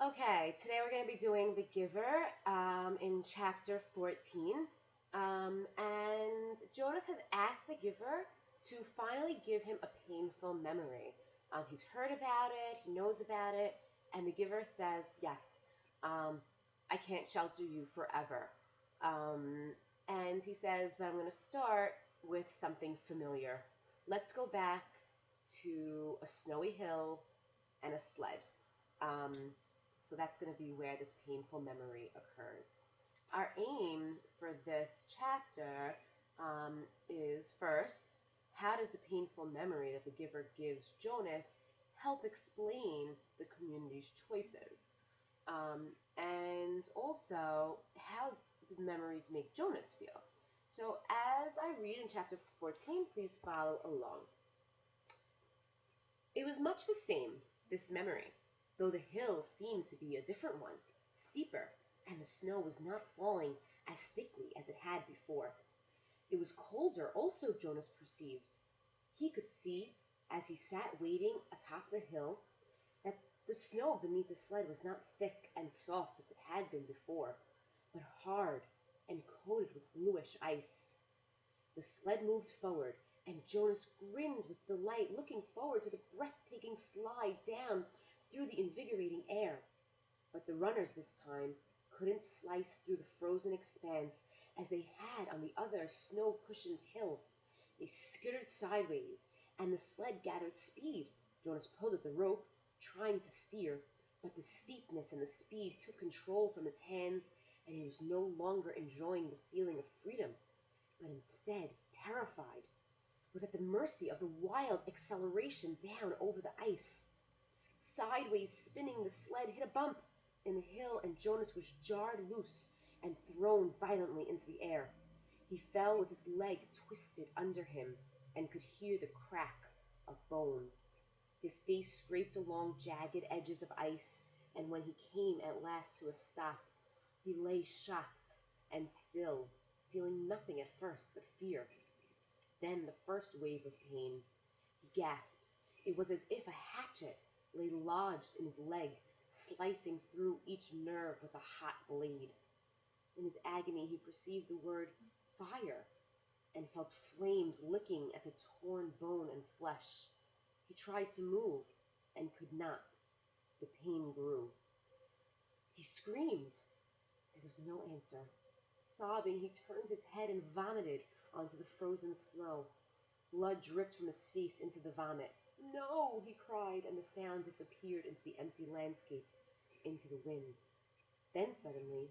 Okay, today we're going to be doing The Giver in chapter 14. And Jonas has asked the Giver to finally give him a painful memory. He's heard about it, he knows about it, and the Giver says, yes, I can't shelter you forever. And he says, but I'm going to start with something familiar. Let's go back to a snowy hill and a sled. So that's going to be where this painful memory occurs. Our aim for this chapter is first, how does the painful memory that the Giver gives Jonas help explain the community's choices? And also, how do the memories make Jonas feel? So as I read in chapter 14, please follow along. It was much the same, this memory, though the hill seemed to be a different one, steeper, and the snow was not falling as thickly as it had before. It was colder also, Jonas perceived. He could see, as he sat waiting atop the hill, that the snow beneath the sled was not thick and soft as it had been before, but hard and coated with bluish ice. The sled moved forward, and Jonas grinned with delight, looking forward to the breathtaking slide down through the invigorating air. But the runners this time couldn't slice through the frozen expanse as they had on the other snow-cushioned hill. They skittered sideways, and the sled gathered speed. Jonas pulled at the rope, trying to steer, but the steepness and the speed took control from his hands, and he was no longer enjoying the feeling of freedom, but instead, terrified, was at the mercy of the wild acceleration down over the ice. Sideways spinning, the sled hit a bump in the hill, and Jonas was jarred loose and thrown violently into the air. He fell with his leg twisted under him and could hear the crack of bone. His face scraped along jagged edges of ice, and when he came at last to a stop, he lay shocked and still, feeling nothing at first but fear. Then the first wave of pain. He gasped. It was as if a hatchet lay lodged in his leg, slicing through each nerve with a hot blade. In his agony he perceived the word fire, and felt flames licking at the torn bone and flesh. He tried to move, and could not. The pain grew. He screamed. There was no answer. Sobbing, he turned his head and vomited onto the frozen snow. Blood dripped from his face into the vomit. No, he cried, and the sound disappeared into the empty landscape, into the wind. Then suddenly,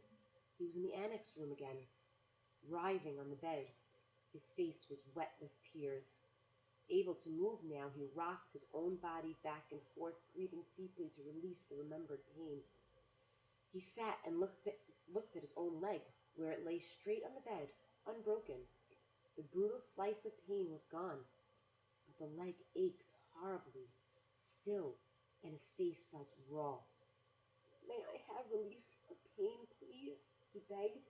he was in the annex room again, writhing on the bed. His face was wet with tears. Able to move now, he rocked his own body back and forth, breathing deeply to release the remembered pain. He sat and looked at his own leg, where it lay straight on the bed, unbroken. The brutal slice of pain was gone, but the leg ached horribly, still, and his face felt raw. May I have relief of pain, please? He begged.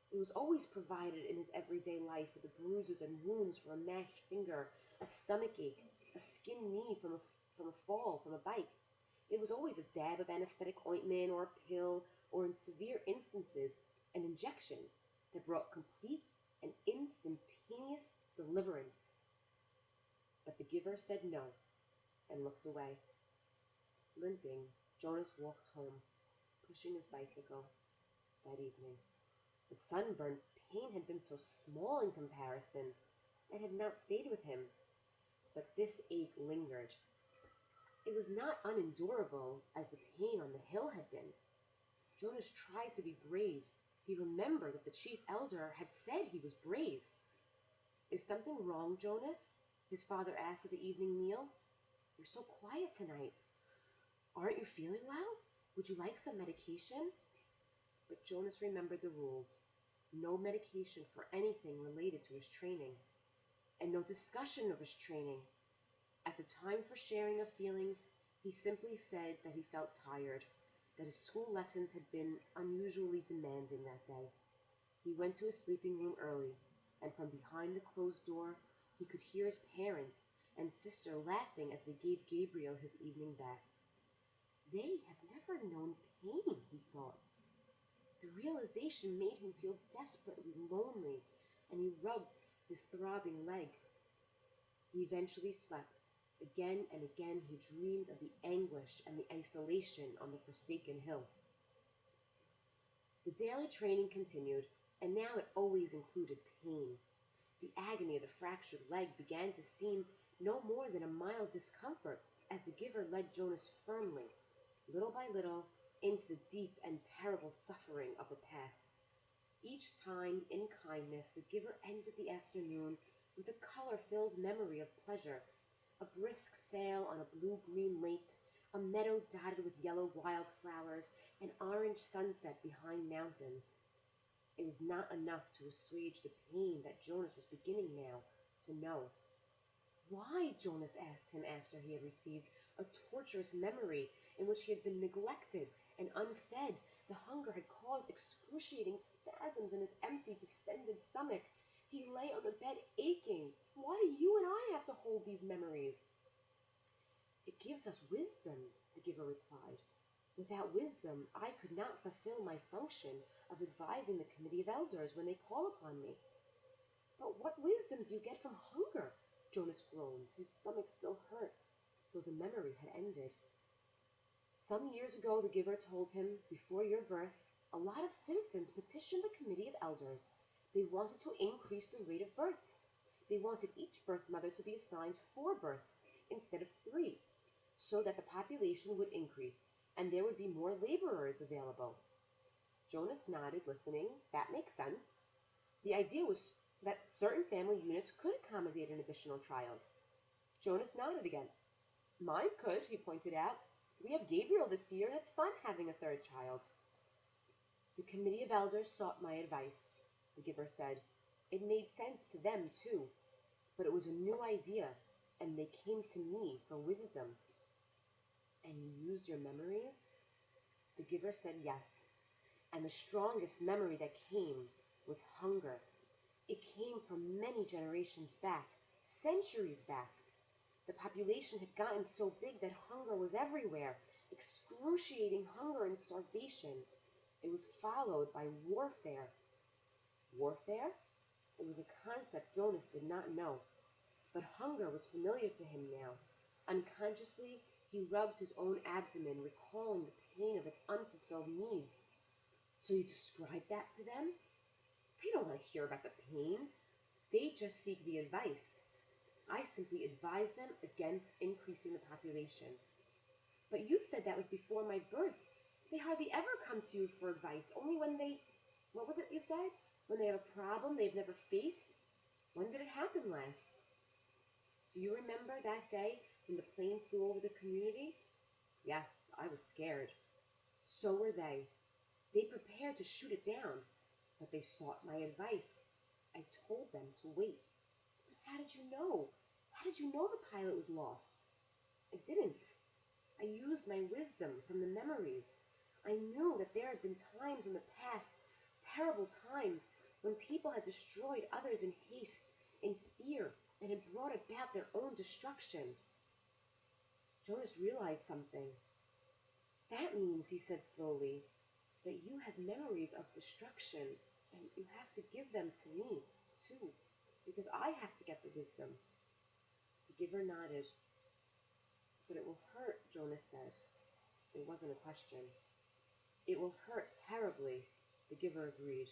It was always provided in his everyday life with the bruises and wounds from a mashed finger, a stomach ache, a skinned knee from a fall from a bike. It was always a dab of anesthetic ointment or a pill, or in severe instances, an injection that brought complete and instantaneous deliverance. But the Giver said no and looked away. Limping, Jonas walked home, pushing his bicycle. That evening, the sunburnt pain had been so small in comparison, and had not stayed with him. But this ache lingered. It was not unendurable as the pain on the hill had been. Jonas tried to be brave. He remembered that the chief elder had said he was brave. Is something wrong, Jonas? His father asked at the evening meal. You're so quiet tonight. Aren't you feeling well? Would you like some medication? But Jonas remembered the rules. No medication for anything related to his training, and no discussion of his training. At the time for sharing of feelings, he simply said that he felt tired, that his school lessons had been unusually demanding that day. He went to his sleeping room early, and from behind the closed door he could hear his parents and sister laughing as they gave Gabriel his evening bath. They have never known pain, he thought. The realization made him feel desperately lonely, and he rubbed his throbbing leg. He eventually slept. Again and again he dreamed of the anguish and the isolation on the forsaken hill. The daily training continued, and now it always included pain. The agony of the fractured leg began to seem no more than a mild discomfort as the giver led Jonas firmly, little by little, into the deep and terrible suffering of the past. Each time, in kindness, the giver ended the afternoon with a color-filled memory of pleasure, a brisk sail on a blue-green lake, a meadow dotted with yellow wildflowers, an orange sunset behind mountains. It was not enough to assuage the pain that Jonas was beginning now to know. Why, Jonas asked him after he had received a torturous memory in which he had been neglected and unfed. The hunger had caused excruciating spasms in his empty, distended stomach. He lay on the bed aching. Why do you and I have to hold these memories? It gives us wisdom, the giver replied. Without wisdom, I could not fulfill my function of advising the committee of elders when they call upon me. But what wisdom do you get from hunger? Jonas groaned. His stomach still hurt, though the memory had ended. Some years ago, the giver told him, before your birth, a lot of citizens petitioned the committee of elders. They wanted to increase the rate of births. They wanted each birth mother to be assigned 4 births instead of 3, so that the population would increase and there would be more laborers available. Jonas nodded, listening. That makes sense. The idea was that certain family units could accommodate an additional child. Jonas nodded again. Mine could, he pointed out. We have Gabriel this year, and it's fun having a 3rd child. The committee of elders sought my advice, the giver said. It made sense to them, too, but it was a new idea, and they came to me for wisdom. And you used your memories? The giver said yes, and the strongest memory that came was hunger. It came from many generations back, centuries back. The population had gotten so big that hunger was everywhere, excruciating hunger and starvation. It was followed by warfare. Warfare? It was a concept Jonas did not know, but hunger was familiar to him now. Unconsciously, he rubbed his own abdomen, recalling the pain of its unfulfilled needs. So you describe that to them? They don't want to hear about the pain. They just seek the advice. I simply advise them against increasing the population. But you said that was before my birth. They hardly ever come to you for advice, only when they... What was it you said? When they have a problem they've never faced? When did it happen last? Do you remember that day when the plane flew over the community? Yes, I was scared. So were they. They prepared to shoot it down, but they sought my advice. I told them to wait. How did you know? How did you know the pilot was lost? I didn't. I used my wisdom from the memories. I knew that there had been times in the past, terrible times, when people had destroyed others in haste, in fear, and had brought about their own destruction. Jonas realized something. That means, he said slowly, that you have memories of destruction, and you have to give them to me, too, because I have to get the wisdom. The giver nodded. But it will hurt, Jonas said. It wasn't a question. It will hurt terribly, the giver agreed.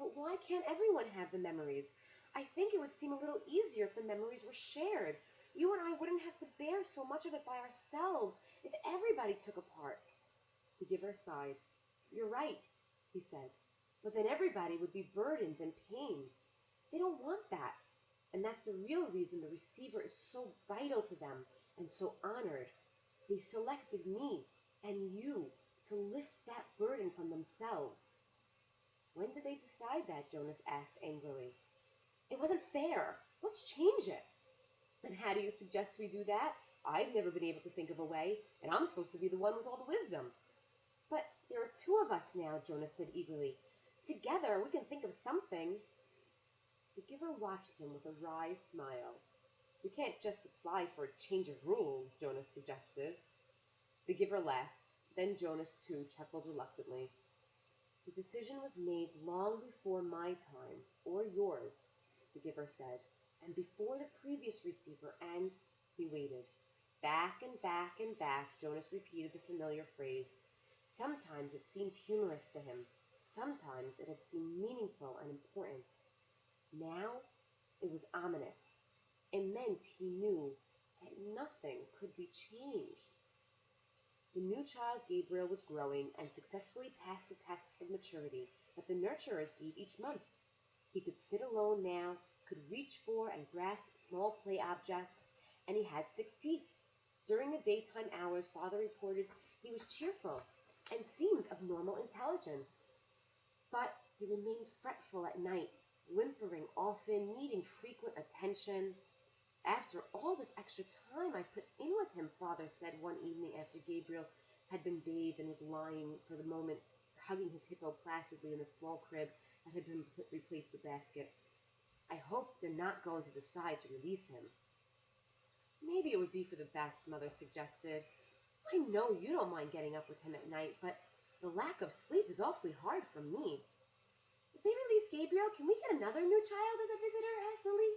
But why can't everyone have the memories? I think it would seem a little easier if the memories were shared. You and I wouldn't have to bear so much of it by ourselves if everybody took a part. The giver sighed. You're right, he said. But then everybody would be burdened and pained. They don't want that. And that's the real reason the receiver is so vital to them and so honored. They selected me and you to lift that burden from themselves. When did they decide that? Jonas asked angrily. It wasn't fair. Let's change it. And how do you suggest we do that? I've never been able to think of a way, and I'm supposed to be the one with all the wisdom. But there are 2 of us now, Jonas said eagerly. Together we can think of something. The giver watched him with a wry smile. We can't just apply for a change of rules, Jonas suggested. The giver laughed. Then Jonas, too, chuckled reluctantly. The decision was made long before my time, or yours, the giver said, and before the previous receiver, and he waited. Back and back and back, Jonas repeated the familiar phrase. Sometimes it seemed humorous to him. Sometimes it had seemed meaningful and important. Now it was ominous. It meant he knew that nothing could be changed. The new child Gabriel was growing and successfully passed the tests of maturity that the nurturers gave each month. He could sit alone now, could reach for and grasp small play objects, and he had 6 teeth. During the daytime hours, Father reported he was cheerful and seemed of normal intelligence. But he remained fretful at night, whimpering often, needing frequent attention. After all this extra time I put in with him, Father said one evening after Gabriel had been bathed and was lying for the moment hugging his hippo placidly in the small crib that had been replaced the basket. I hope they're not going to decide to release him. Maybe it would be for the best, Mother suggested. I know you don't mind getting up with him at night, but the lack of sleep is awfully hard for me. If they release Gabriel, can we get another new child as a visitor? Asked Lily.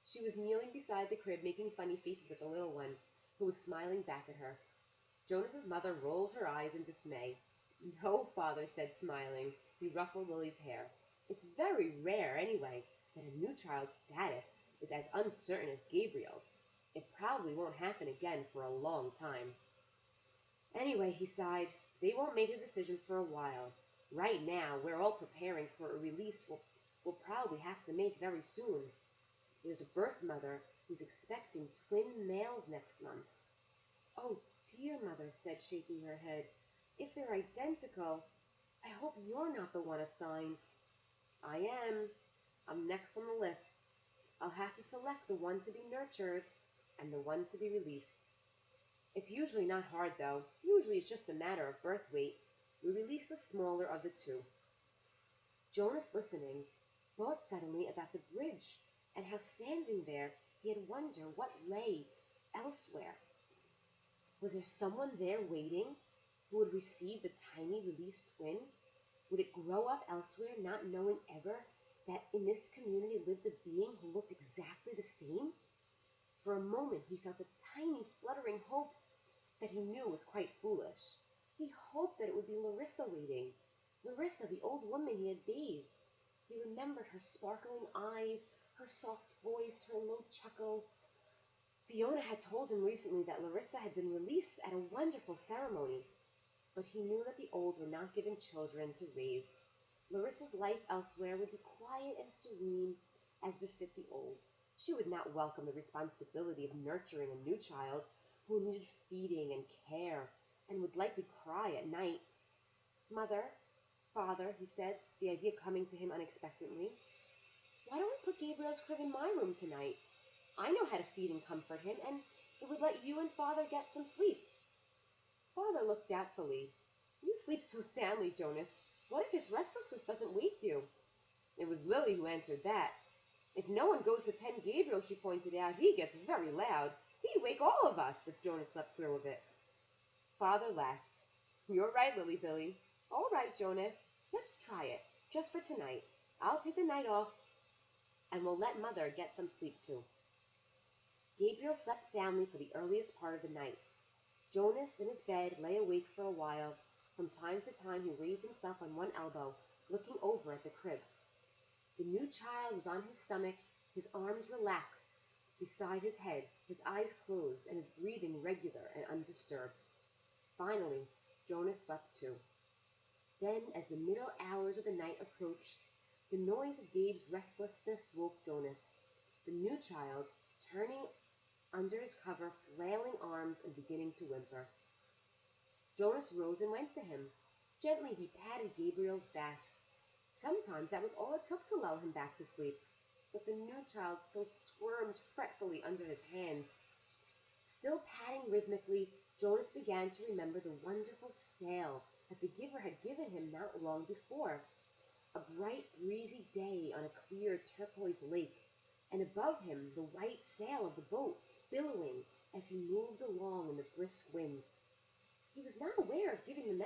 She was kneeling beside the crib, making funny faces at the little one, who was smiling back at her. Jonas's mother rolled her eyes in dismay. No, Father said, smiling. He ruffled Lily's hair. It's very rare, anyway, that a new child's status is as uncertain as Gabriel's. It probably won't happen again for a long time. Anyway, he sighed, they won't make a decision for a while. Right now, we're all preparing for a release we'll probably have to make very soon. There's a birth mother who's expecting twin males next month. Oh, dear, Mother said, shaking her head. If they're identical, I hope you're not the one assigned. I am. I'm next on the list. I'll have to select the one to be nurtured and the one to be released. It's usually not hard, though. Usually it's just a matter of birth weight. We release the smaller of the two. Jonas, listening, thought suddenly about the bridge and how standing there he had wondered what lay elsewhere. Was there someone there waiting who would receive the tiny released twin? Would it grow up elsewhere, not knowing ever that in this community lived a being who looked exactly the same? For a moment he felt a tiny fluttering hope that he knew was quite foolish. He hoped that it would be Larissa waiting. Larissa, the old woman he had bathed. He remembered her sparkling eyes, her soft voice, her low chuckle. Fiona had told him recently that Larissa had been released at a wonderful ceremony, but he knew that the old were not given children to raise. Larissa's life elsewhere would be quiet and serene, as befit the old. She would not welcome the responsibility of nurturing a new child who needed feeding and care, and would likely cry at night. Mother, Father, he said, the idea coming to him unexpectedly, why don't we put Gabriel's crib in my room tonight? I know how to feed and comfort him, and it would let you and Father get some sleep. Father looked doubtfully. You sleep so soundly, Jonas. What if his restlessness doesn't wake you? It was Lily who answered that. If no one goes to tend Gabriel, she pointed out, he gets very loud. He'd wake all of us if Jonas slept through a bit. Father laughed. You're right, Lily Billy. All right, Jonas. Let's try it, just for tonight. I'll take the night off, and we'll let Mother get some sleep too. Gabriel slept soundly for the earliest part of the night. Jonas, in his bed, lay awake for a while. From time to time he raised himself on one elbow, looking over at the crib. The new child was on his stomach, his arms relaxed beside his head, his eyes closed, and his breathing regular and undisturbed. Finally, Jonas slept too. Then, as the middle hours of the night approached, the noise of Gabe's restlessness woke Jonas. The new child, turning under his cover, flailing arms and beginning to whimper. Jonas rose and went to him. Gently he patted Gabriel's back. Sometimes that was all it took to lull him back to sleep, but the new child still squirmed fretfully under his hands. Still patting rhythmically, Jonas began to remember the wonderful sail that the giver had given him not long before. A bright, breezy day on a clear turquoise lake, and above him the white sail of the boat billowing as he moved along in the brisk winds. He was not aware of giving the